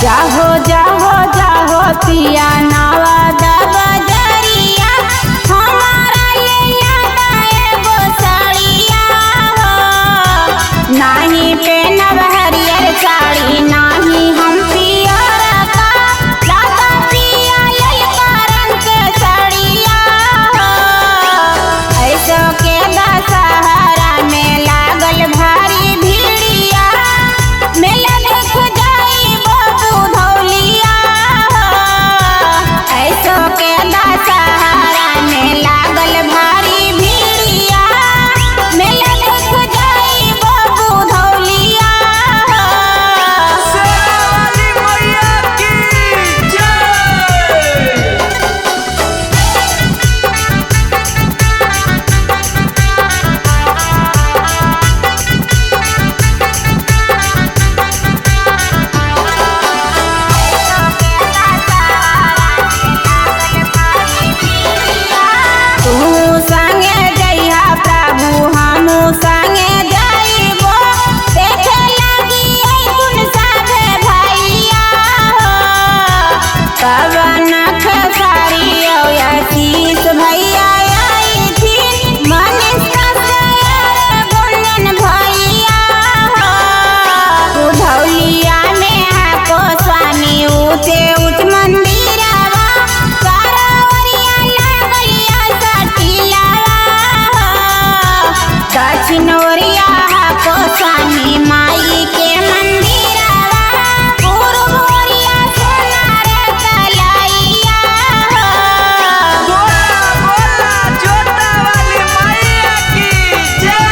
जाहो जाहो जाहो पिया नवादा बजरिया हमारा ले लादा एगो साड़िया हो। नाही पेनब हरियर साड़ी नाही हम पियर का लादा पिया ललका रंग के साड़िया हो। ऐसो के दशहरा में लागल भारी भीड़िया मेला देख जाई बबू धौलिया हो। ऐसो के दशहरा में लागल भारी भीड़िया मेला देख जाई बबू धौलिया हो। शेरावाली मैया की जय। तू संगे जइहा प्रभु हमू संगे जइबो देखे लगी ऐकुन साथे भैया हो। पवन खेसारी आशीष भैया आई थी मनीष कश्यप गुंजन भैया हो। उधौलिया में आपको स्वामी ऊँचे उच्च मंदिरवा कारावरिया लगलिया सटिलावा हो। दक्षिण ओरिया आपको स्वामी माई के मंदिरवा पूर्व ओरिया सोनार कलैया हो। बोला बोला जोता वाली मैया की जय।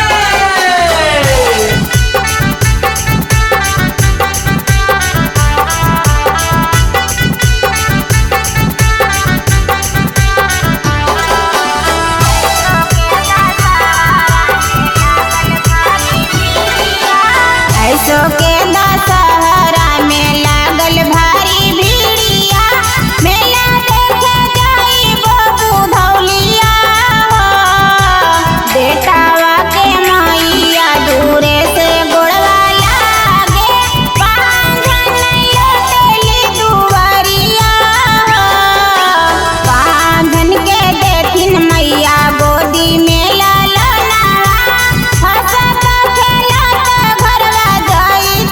ऐसो के दशहरा में लागल भारी भीड़िया मेला देखे जाई बबू धौलिया हो। बेटावा के मैया दूरे से गोड़वा लागे बांधन लटेली दुवरिया हो। बांधन के देथिन मैया गोदी में ललनावा हंसत खेलत घरवा जाई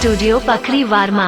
स्टूडियो पखरी वारमा।